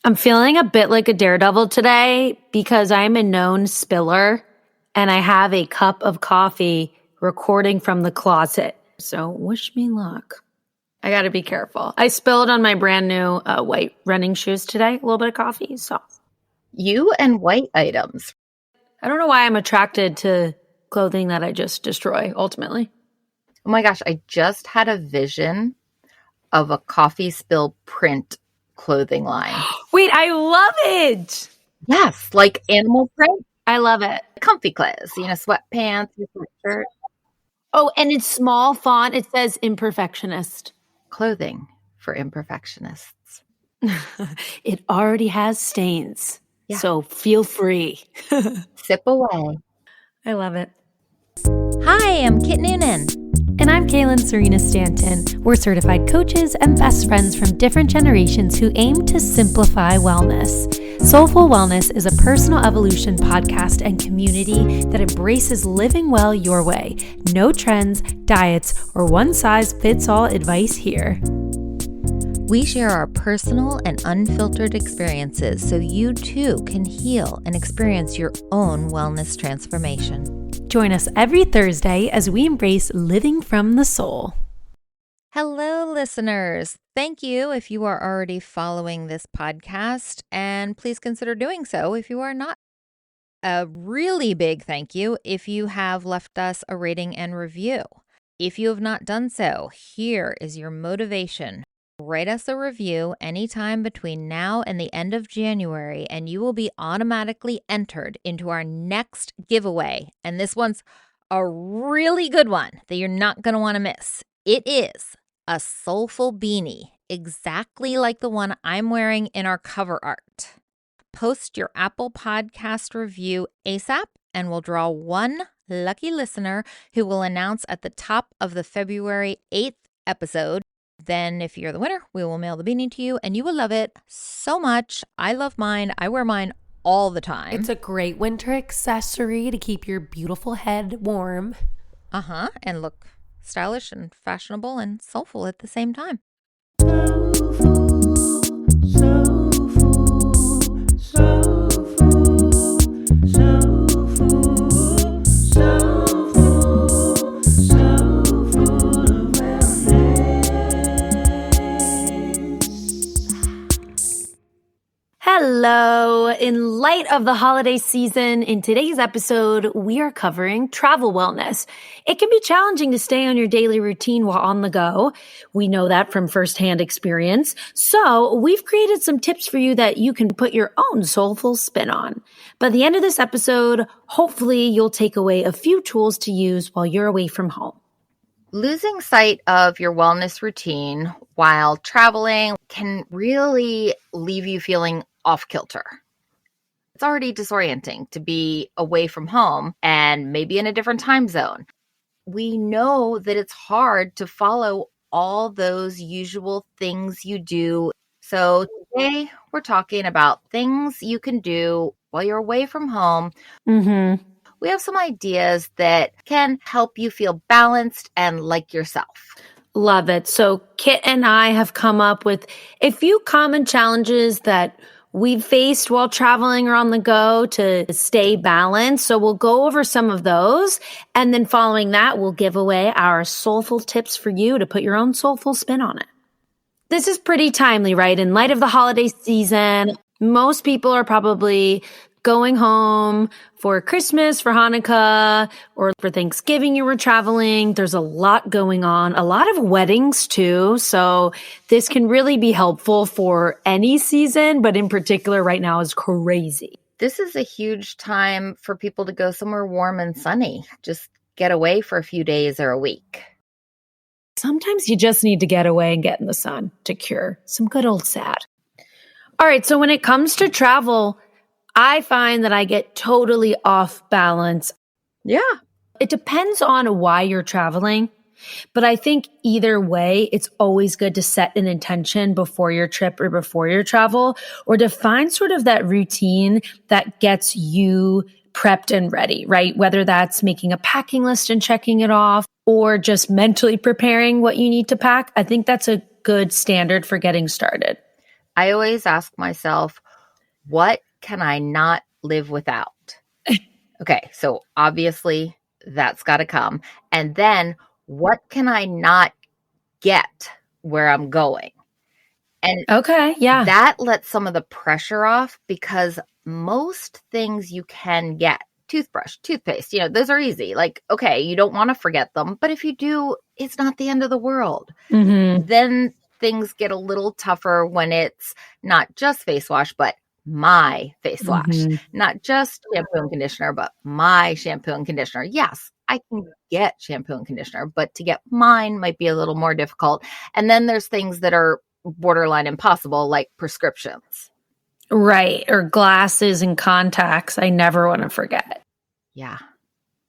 I'm feeling a bit like a daredevil today because I'm a known spiller and I have a cup of coffee recording from the closet. So wish me luck. I got to be careful. I spilled on my brand new white running shoes today, a little bit of coffee. So You and white items. I don't know why I'm attracted to clothing that I just destroy ultimately. Oh my gosh, I just had a vision of a coffee spill print clothing line. Wait, I love it. Yes, like animal print, I love it. comfy clothes, sweatpants, your sweatshirt. Oh, and in small font, it says imperfectionist. Clothing for imperfectionists. It already has stains. Yeah. So feel free. Sip away. I love it. Hi, I'm Kit Noonan. And I'm Kaylin Serena Stanton. We're certified coaches and best friends from different generations who aim to simplify wellness. Soulfull Wellness is a personal evolution podcast and community that embraces living well your way. No trends, diets, or one-size-fits-all advice here. We share our personal and unfiltered experiences so you too can heal and experience your own wellness transformation. Join us every Thursday as we embrace living from the soul. Hello, listeners. Thank you if you are already following this podcast, and please consider doing so if you are not. A really big thank you if you have left us a rating and review. If you have not done so, here is your motivation. Write us a review anytime between now and the end of January, and you will be automatically entered into our next giveaway. And this one's a really good one that you're not going to want to miss. It is a Soulfull beanie, exactly like the one I'm wearing in our cover art. Post your Apple Podcast review ASAP, and we'll draw one lucky listener who will announce at the top of the February 8th episode. Then if you're the winner, we will mail the beanie to you and you will love it so much. I love mine. I wear mine all the time. It's a great winter accessory to keep your beautiful head warm. And look stylish and fashionable and soulful at the same time. Hello. In light of the holiday season, in today's episode, we are covering travel wellness. It can be challenging to stay on your daily routine while on the go. We know that from firsthand experience. So we've created some tips for you that you can put your own soulful spin on. By the end of this episode, hopefully you'll take away a few tools to use while you're away from home. Losing sight of your wellness routine while traveling can really leave you feeling off kilter. It's already disorienting to be away from home and maybe in a different time zone. We know that it's hard to follow all those usual things you do. So today we're talking about things you can do while you're away from home. We have some ideas that can help you feel balanced and like yourself. Love it. So Kit and I have come up with a few common challenges that we've faced while traveling or on the go to stay balanced. So we'll go over some of those. And then following that, we'll give away our soulful tips for you to put your own soulful spin on it. This is pretty timely, right? In light of the holiday season, most people are probably going home for Christmas, for Hanukkah, or for Thanksgiving you were traveling. There's a lot going on, a lot of weddings too. So this can really be helpful for any season, but in particular right now is crazy. This is a huge time for people to go somewhere warm and sunny. Just get away for a few days or a week. Sometimes you just need to get away and get in the sun to cure some good old sad. All right, so when it comes to travel, I find that I get totally off balance. Yeah. It depends on why you're traveling, but I think either way, it's always good to set an intention before your trip or before your travel, or to find sort of that routine that gets you prepped and ready, right? Whether that's making a packing list and checking it off, or just mentally preparing what you need to pack. I think that's a good standard for getting started. I always ask myself, what can I not live without? Okay, so obviously that's got to come. And then what can I not get where I'm going? And Okay, yeah. that lets some of the pressure off because most things you can get, toothbrush, toothpaste, those are easy. Like, okay, you don't want to forget them, but if you do, it's not the end of the world. Then things get a little tougher when it's not just face wash, but my face wash, not just shampoo and conditioner, but my shampoo and conditioner. Yes, I can get shampoo and conditioner, but to get mine might be a little more difficult. And then there's things that are borderline impossible, like prescriptions. Right. Or glasses and contacts. I never want to forget. Yeah.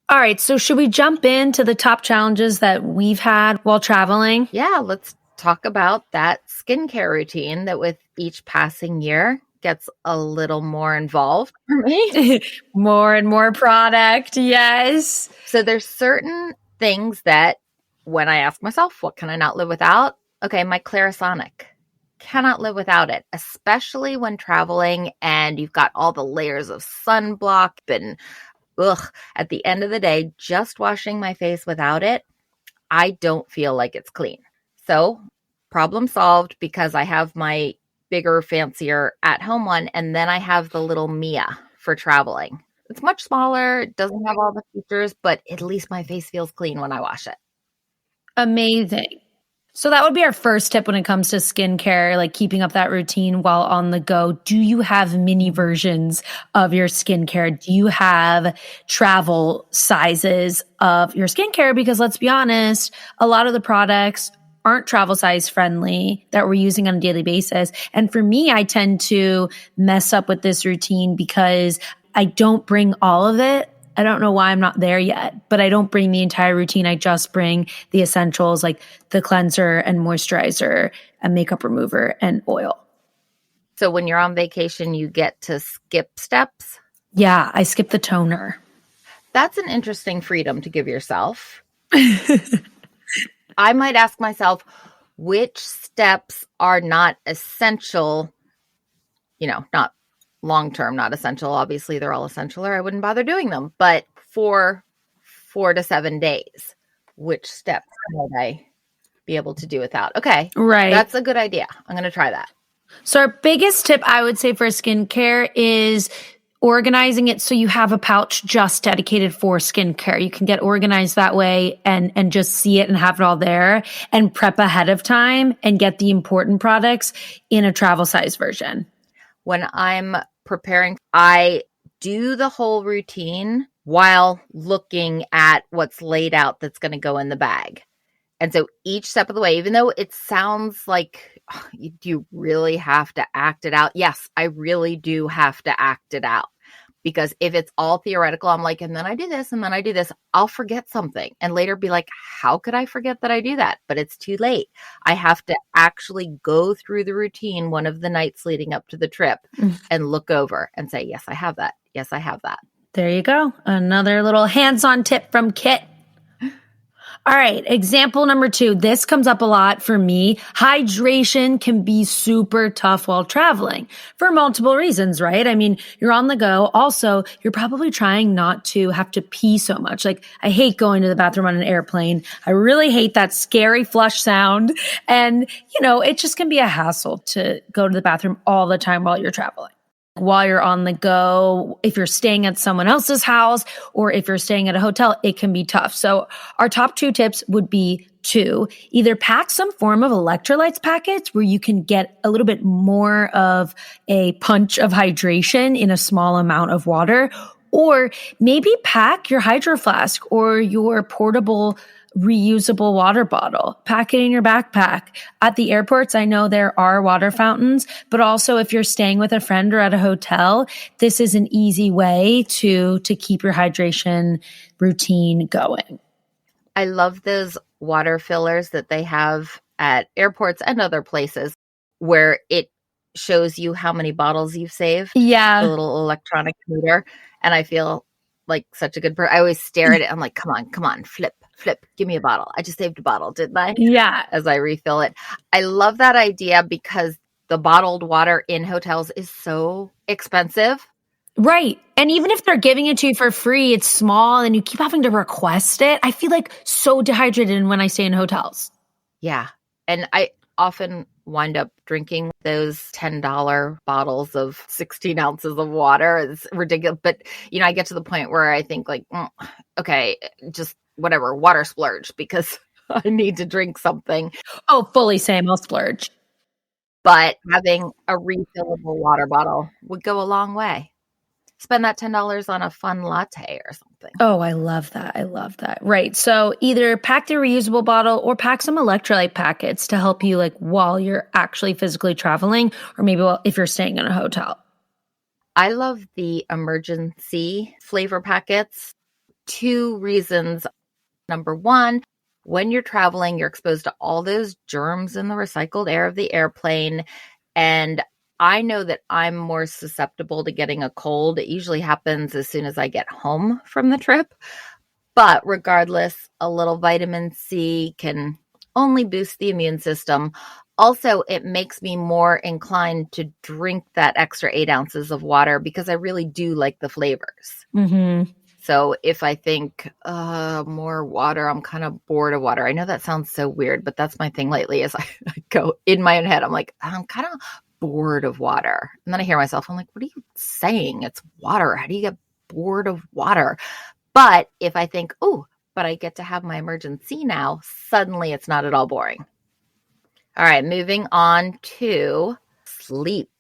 All right. So should we jump into the top challenges that we've had while traveling? Yeah. Let's talk about that skincare routine that with each passing year gets a little more involved for me. More and more product. Yes. So there's certain things that when I ask myself, what can I not live without? Okay, my Clarisonic. Cannot live without it, especially when traveling and you've got all the layers of sunblock and at the end of the day, just washing my face without it, I don't feel like it's clean. So problem solved because I have my bigger, fancier at-home one, and then I have the little Mia for traveling. It's much smaller, it doesn't have all the features, but at least my face feels clean when I wash it. Amazing. So that would be our first tip when it comes to skincare, like keeping up that routine while on the go. Do you have mini versions of your skincare? Do you have travel sizes of your skincare? Because let's be honest, a lot of the products aren't travel size friendly that we're using on a daily basis. And for me, I tend to mess up with this routine because I don't bring all of it. I don't know why I'm not there yet, but I don't bring the entire routine. I just bring the essentials like the cleanser and moisturizer and makeup remover and oil. So when you're on vacation, you get to skip steps? Yeah, I skip the toner. That's an interesting freedom to give yourself. I might ask myself, which steps are not essential, not long-term, not essential. Obviously, they're all essential or I wouldn't bother doing them. But for 4 to 7 days, which steps would I be able to do without? Okay. Right. That's a good idea. I'm going to try that. So our biggest tip I would say for skincare is organizing it so you have a pouch just dedicated for skincare. You can get organized that way and just see it and have it all there and prep ahead of time and get the important products in a travel size version. When I'm preparing, I do the whole routine while looking at what's laid out that's going to go in the bag. And so each step of the way, even though it sounds like you really have to act it out. Yes, I really do have to act it out. Because if it's all theoretical, I'm like, and then I do this, and then I do this, I'll forget something. And later be like, how could I forget that I do that? But it's too late. I have to actually go through the routine one of the nights leading up to the trip and look over and say, yes, I have that. Yes, I have that. There you go. Another little hands-on tip from Kit. All right, example number 2. This comes up a lot for me. Hydration can be super tough while traveling for multiple reasons, right? I mean, you're on the go. Also, you're probably trying not to have to pee so much. Like, I hate going to the bathroom on an airplane. I really hate that scary flush sound. And, it just can be a hassle to go to the bathroom all the time while you're traveling. While you're on the go, if you're staying at someone else's house or if you're staying at a hotel, it can be tough. So our top 2 tips would be to either pack some form of electrolytes packets where you can get a little bit more of a punch of hydration in a small amount of water, or maybe pack your hydro flask or your portable reusable water bottle. Pack it in your backpack. At the airports, I know there are water fountains, but also if you're staying with a friend or at a hotel, this is an easy way to keep your hydration routine going. I love those water fillers that they have at airports and other places where it shows you how many bottles you've saved. Yeah. The little electronic meter. And I feel like such a good person. I always stare at it. I'm like, come on, flip, give me a bottle. I just saved a bottle, didn't I? Yeah. As I refill it. I love that idea because The bottled water in hotels is so expensive. Right. And even if they're giving it to you for free, it's small and you keep having to request it. I feel like so dehydrated when I stay in hotels. Yeah. And I often wind up drinking those $10 bottles of 16 ounces of water. It's ridiculous. But, I get to the point where I think like, okay, just whatever, water splurge because I need to drink something. Oh, fully same. I'll splurge. But having a refillable water bottle would go a long way. Spend that $10 on a fun latte or something. Oh, I love that. I love that. Right. So either pack the reusable bottle or pack some electrolyte packets to help you like while you're actually physically traveling, or maybe if you're staying in a hotel. I love the emergency flavor packets. 2 reasons. Number 1, when you're traveling, you're exposed to all those germs in the recycled air of the airplane. And I know that I'm more susceptible to getting a cold. It usually happens as soon as I get home from the trip. But regardless, a little vitamin C can only boost the immune system. Also, it makes me more inclined to drink that extra 8 ounces of water because I really do like the flavors. Mm-hmm. So if I think more water, I'm kind of bored of water. I know that sounds so weird, but that's my thing lately is I go in my own head. I'm like, I'm kind of bored of water. And then I hear myself, I'm like, what are you saying? It's water. How do you get bored of water? But if I think, oh, but I get to have my emergency now, suddenly it's not at all boring. All right, moving on to sleep.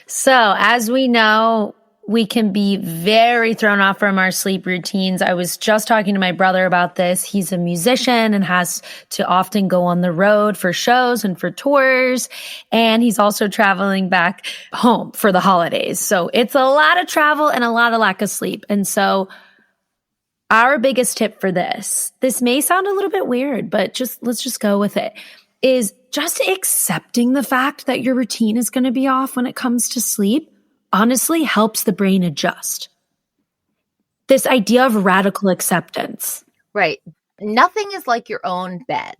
So as we know, we can be very thrown off from our sleep routines. I was just talking to my brother about this. He's a musician and has to often go on the road for shows and for tours. And he's also traveling back home for the holidays. So it's a lot of travel and a lot of lack of sleep. And so our biggest tip for this may sound a little bit weird, but let's just go with it, is just accepting the fact that your routine is going to be off when it comes to sleep honestly helps the brain adjust. This idea of radical acceptance. Right. Nothing is like your own bed.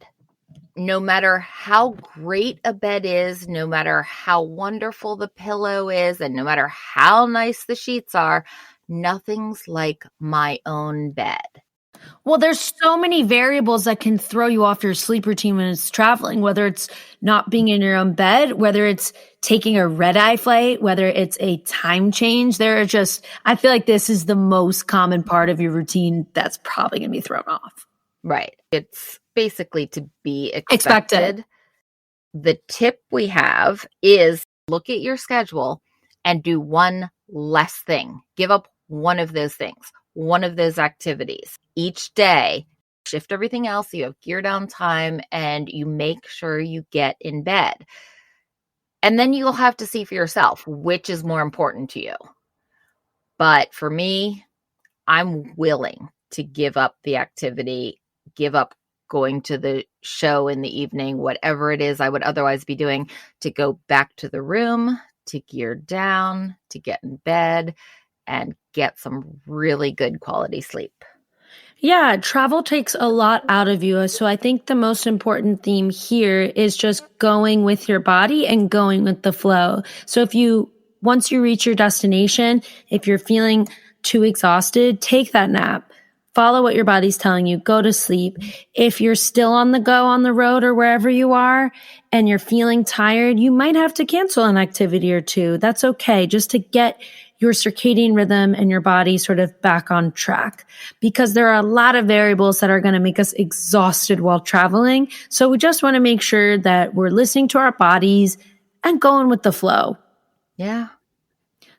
No matter how great a bed is, no matter how wonderful the pillow is, and no matter how nice the sheets are, nothing's like my own bed. Well, there's so many variables that can throw you off your sleep routine when it's traveling, whether it's not being in your own bed, whether it's taking a red-eye flight, whether it's a time change. I feel like this is the most common part of your routine that's probably going to be thrown off. Right. It's basically to be expected. The tip we have is look at your schedule and do one less thing. Give up one of those things, one of those activities each day. Shift everything else. You have gear down time and you make sure you get in bed. And then you'll have to see for yourself which is more important to you. But for me, I'm willing to give up the activity, give up going to the show in the evening, whatever it is I would otherwise be doing, to go back to the room, to gear down, to get in bed and get some really good quality sleep. Yeah, travel takes a lot out of you. So I think the most important theme here is just going with your body and going with the flow. So once you reach your destination, if you're feeling too exhausted, take that nap. Follow what your body's telling you. Go to sleep. If you're still on the go on the road or wherever you are and you're feeling tired, you might have to cancel an activity or two. That's okay. Just to get your circadian rhythm and your body sort of back on track, because there are a lot of variables that are going to make us exhausted while traveling. So we just want to make sure that we're listening to our bodies and going with the flow. Yeah.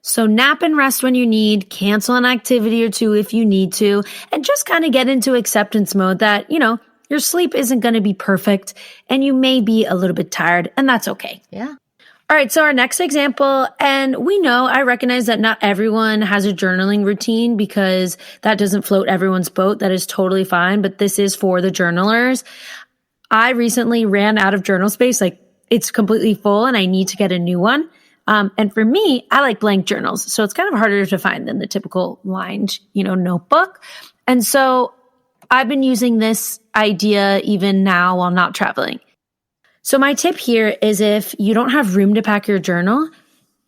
So nap and rest when you need, cancel an activity or two if you need to, and just kind of get into acceptance mode that, your sleep isn't going to be perfect and you may be a little bit tired, and that's okay. Yeah. All right, so our next example, and I recognize that not everyone has a journaling routine because that doesn't float everyone's boat. That is totally fine, but this is for the journalers. I recently ran out of journal space. Like, it's completely full and I need to get a new one. And for me, I like blank journals. So it's kind of harder to find than the typical lined, notebook. And so I've been using this idea even now while not traveling. So my tip here is if you don't have room to pack your journal,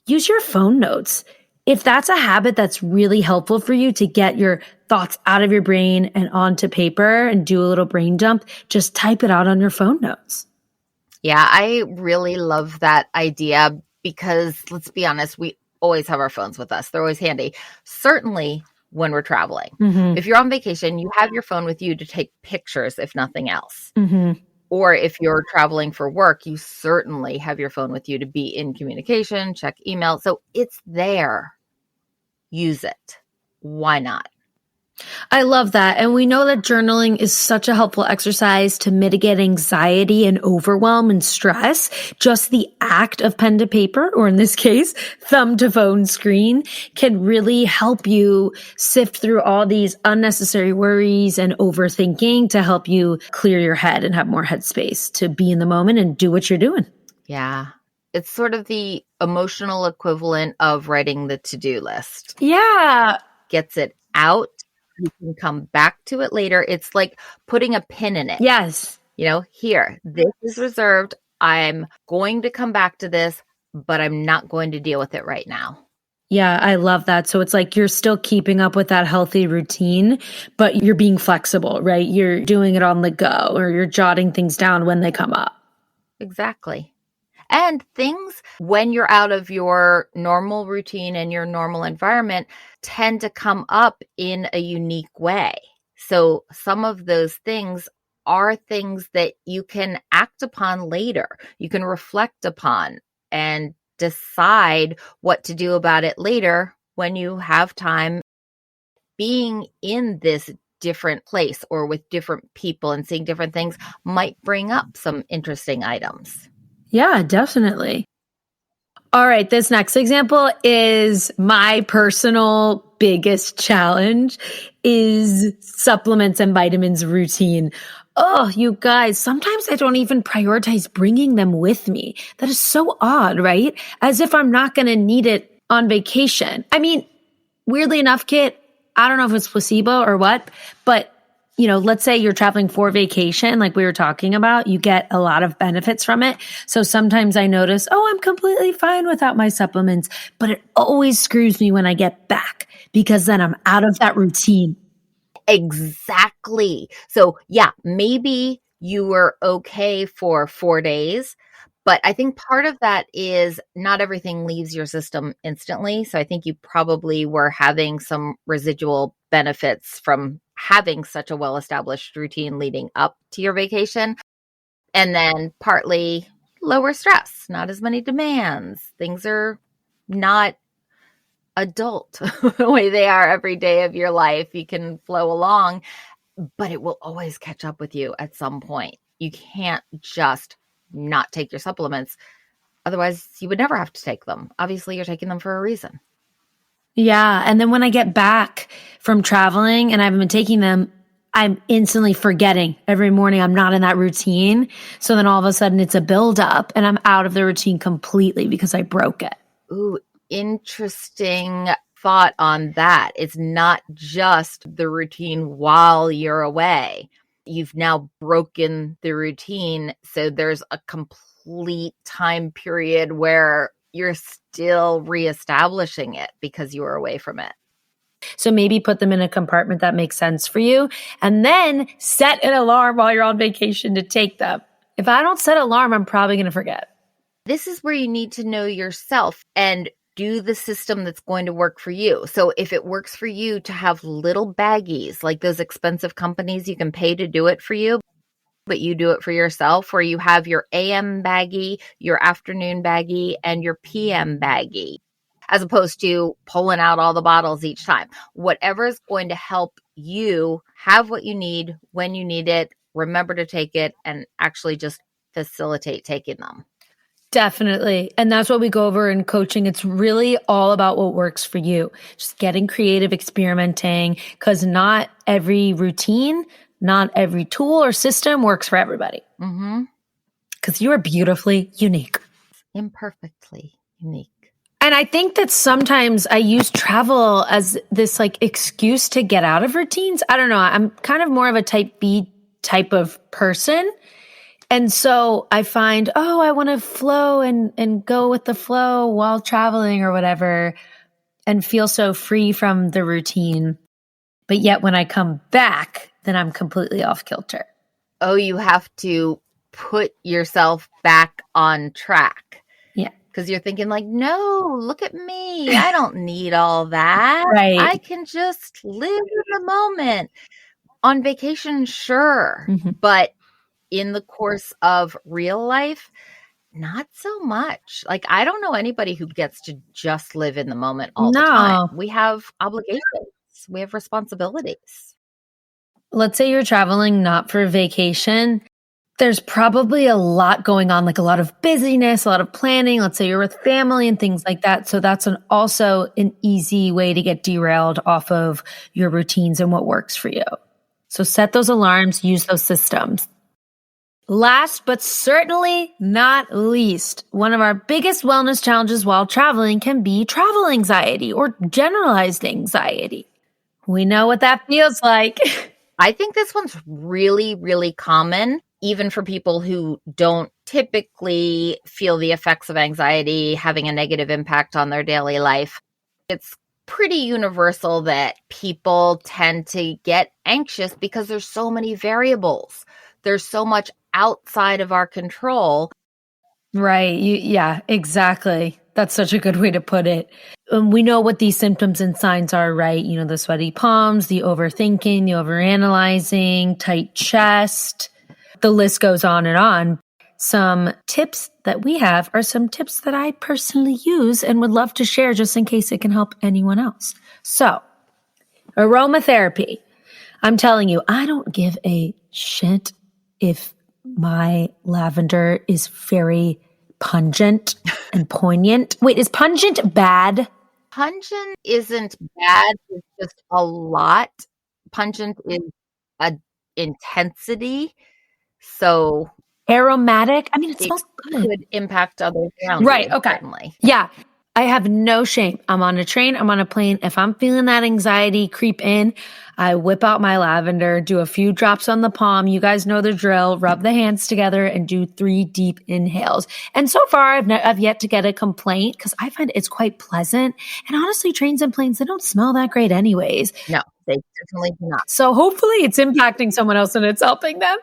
use your phone notes. If that's a habit that's really helpful for you to get your thoughts out of your brain and onto paper and do a little brain dump, just type it out on your phone notes. Yeah, I really love that idea because let's be honest, we always have our phones with us. They're always handy. Certainly when we're traveling. Mm-hmm. If you're on vacation, you have your phone with you to take pictures, if nothing else. Mm-hmm. Or if you're traveling for work, you certainly have your phone with you to be in communication, check email. So it's there. Use it. Why not? I love that. And we know that journaling is such a helpful exercise to mitigate anxiety and overwhelm and stress. Just the act of pen to paper, or in this case, thumb to phone screen, can really help you sift through all these unnecessary worries and overthinking to help you clear your head and have more headspace to be in the moment and do what you're doing. Yeah. It's sort of the emotional equivalent of writing the to-do list. Yeah. Gets it out. You can come back to it later. It's like putting a pin in it. Yes. Here, this is reserved. I'm going to come back to this, but I'm not going to deal with it right now. Yeah, I love that. So it's like you're still keeping up with that healthy routine, but you're being flexible, right? You're doing it on the go or you're jotting things down when they come up. Exactly. And things, when you're out of your normal routine and your normal environment, tend to come up in a unique way. So some of those things are things that you can act upon later. You can reflect upon and decide what to do about it later when you have time. Being in this different place or with different people and seeing different things might bring up some interesting items. Yeah, definitely. All right, this next example is my personal biggest challenge is supplements and vitamins routine. Oh, you guys, sometimes I don't even prioritize bringing them with me. That is so odd, right? As if I'm not going to need it on vacation. I mean, weirdly enough, Kit, I don't know if it's placebo or what, but let's say you're traveling for vacation, like we were talking about, you get a lot of benefits from it. So sometimes I notice, I'm completely fine without my supplements, but it always screws me when I get back because then I'm out of that routine. Exactly. So yeah, maybe you were okay for 4 days, but I think part of that is not everything leaves your system instantly. So I think you probably were having some residual benefits from having such a well-established routine leading up to your vacation. And then partly lower stress, not as many demands. Things are not adult the way they are every day of your life. You can flow along, but it will always catch up with you at some point. You can't just not take your supplements. Otherwise, you would never have to take them. Obviously, you're taking them for a reason. Yeah. And then when I get back from traveling and I haven't been taking them, I'm instantly forgetting every morning I'm not in that routine. So then all of a sudden it's a buildup and I'm out of the routine completely because I broke it. Ooh, interesting thought on that. It's not just the routine while you're away. You've now broken the routine. So there's a complete time period where you're still reestablishing it because you were away from it. So maybe put them in a compartment that makes sense for you and then set an alarm while you're on vacation to take them. If I don't set an alarm, I'm probably going to forget. This is where you need to know yourself and do the system that's going to work for you. So if it works for you to have little baggies, like those expensive companies you can pay to do it for you, but you do it for yourself, where you have your AM baggie, your afternoon baggie, and your PM baggie, as opposed to pulling out all the bottles each time. Whatever is going to help you have what you need when you need it, remember to take it, and actually just facilitate taking them. Definitely. And that's what we go over in coaching. It's really all about what works for you. Just getting creative, experimenting, because not every routine, not every tool or system works for everybody. Because you are beautifully unique. Imperfectly unique. And I think that sometimes I use travel as this excuse to get out of routines. I don't know. I'm kind of more of a type B type of person. And so I find, oh, I want to flow and go with the flow while traveling or whatever and feel so free from the routine. But yet when I come back, then I'm completely off kilter. Oh, you have to put yourself back on track. Yeah. Because you're thinking like, no, look at me. I don't need all that. Right. I can just live in the moment. On vacation, sure. Mm-hmm. But in the course of real life, not so much. Like, I don't know anybody who gets to just live in the moment all the time. We have obligations. We have responsibilities. Let's say you're traveling not for vacation. There's probably a lot going on, like a lot of busyness, a lot of planning. Let's say you're with family and things like that. So that's also an easy way to get derailed off of your routines and what works for you. So set those alarms, use those systems. Last but certainly not least, one of our biggest wellness challenges while traveling can be travel anxiety or generalized anxiety. We know what that feels like. I think this one's really, really common, even for people who don't typically feel the effects of anxiety having a negative impact on their daily life. It's pretty universal that people tend to get anxious because there's so many variables. There's so much outside of our control. Right. Yeah, exactly. That's such a good way to put it. We know what these symptoms and signs are, right? You know, the sweaty palms, the overthinking, the overanalyzing, tight chest. The list goes on and on. Some tips that we have are some tips that I personally use and would love to share just in case it can help anyone else. So, aromatherapy. I'm telling you, I don't give a shit if my lavender is very pungent and poignant. Wait, is pungent bad? Pungent isn't bad. It's just a lot. Pungent is a intensity. So Aromatic? I mean, it smells good. Could impact others around Right, you, okay. certainly. Yeah. I have no shame. I'm on a train, I'm on a plane. If I'm feeling that anxiety creep in, I whip out my lavender, do a few drops on the palm. You guys know the drill. Rub the hands together and do 3 deep inhales. And so far, I've yet to get a complaint because I find it's quite pleasant. And honestly, trains and planes, they don't smell that great anyways. No, they definitely do not. So hopefully it's impacting someone else and it's helping them.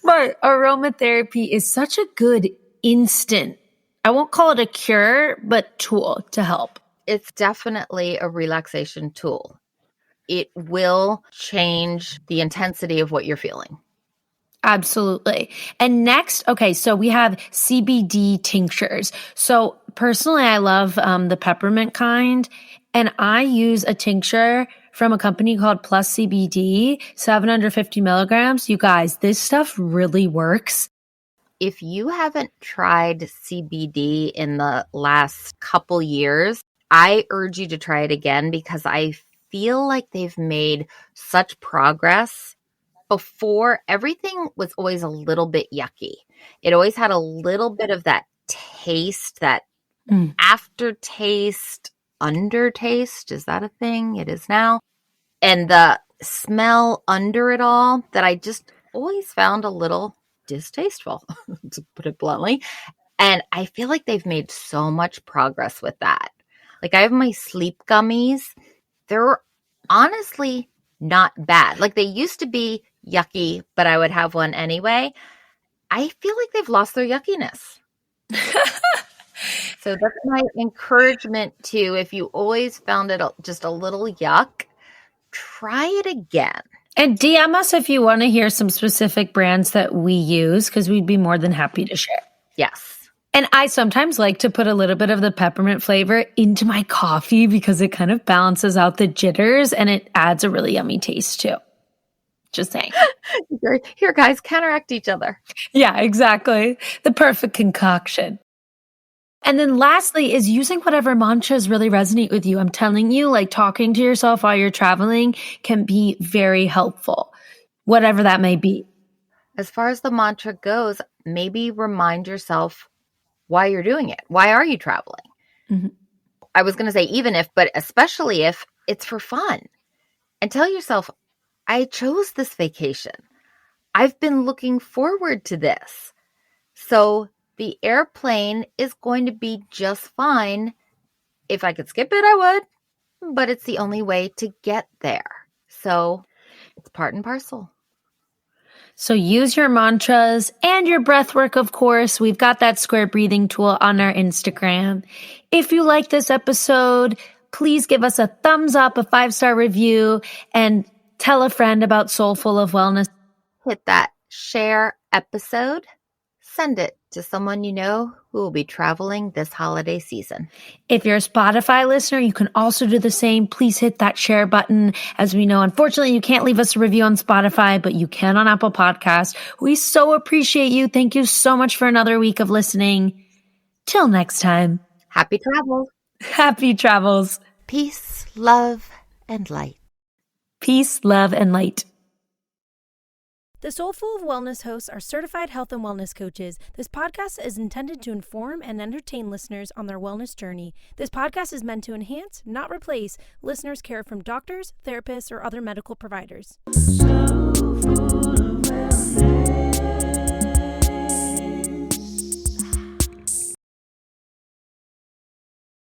But aromatherapy is such a good instant, I won't call it a cure, but tool to help. It's definitely a relaxation tool. It will change the intensity of what you're feeling. Absolutely. And next, okay, so we have CBD tinctures. So personally, I love the peppermint kind, and I use a tincture from a company called Plus CBD, 750 milligrams. You guys, this stuff really works. If you haven't tried CBD in the last couple years, I urge you to try it again because I feel like they've made such progress. Before, everything was always a little bit yucky. It always had a little bit of that taste, that aftertaste, undertaste. Is that a thing? It is now. And the smell under it all that I just always found a little distasteful, to put it bluntly. And I feel like they've made so much progress with that. Like, I have my sleep gummies. They're honestly not bad. Like, they used to be yucky, but I would have one anyway. I feel like they've lost their yuckiness. So that's my encouragement to, if you always found it just a little yuck, try it again. And DM us if you want to hear some specific brands that we use, because we'd be more than happy to share. Yes. And I sometimes like to put a little bit of the peppermint flavor into my coffee because it kind of balances out the jitters and it adds a really yummy taste too. Just saying. Here, guys, counteract each other. Yeah, exactly. The perfect concoction. And then lastly is using whatever mantras really resonate with you. I'm telling you, like talking to yourself while you're traveling can be very helpful, whatever that may be. As far as the mantra goes, maybe remind yourself why you're doing it. Why are you traveling? Mm-hmm. I was going to say even if, but especially if it's for fun. And tell yourself, I chose this vacation. I've been looking forward to this. So the airplane is going to be just fine. If I could skip it, I would, but it's the only way to get there. So it's part and parcel. So use your mantras and your breath work, of course. We've got that square breathing tool on our Instagram. If you like this episode, please give us a thumbs up, a 5-star review, and tell a friend about Soulfull of Wellness. Hit that share episode. Send it to someone you know who will be traveling this holiday season. If you're a Spotify listener, you can also do the same. Please hit that share button. As we know, unfortunately, you can't leave us a review on Spotify, but you can on Apple Podcasts. We so appreciate you. Thank you so much for another week of listening. Till next time. Happy travels. Happy travels. Peace, love, and light. Peace, love, and light. The Soulfull of Wellness hosts are certified health and wellness coaches. This podcast is intended to inform and entertain listeners on their wellness journey. This podcast is meant to enhance, not replace, listeners' care from doctors, therapists, or other medical providers. Soulfull.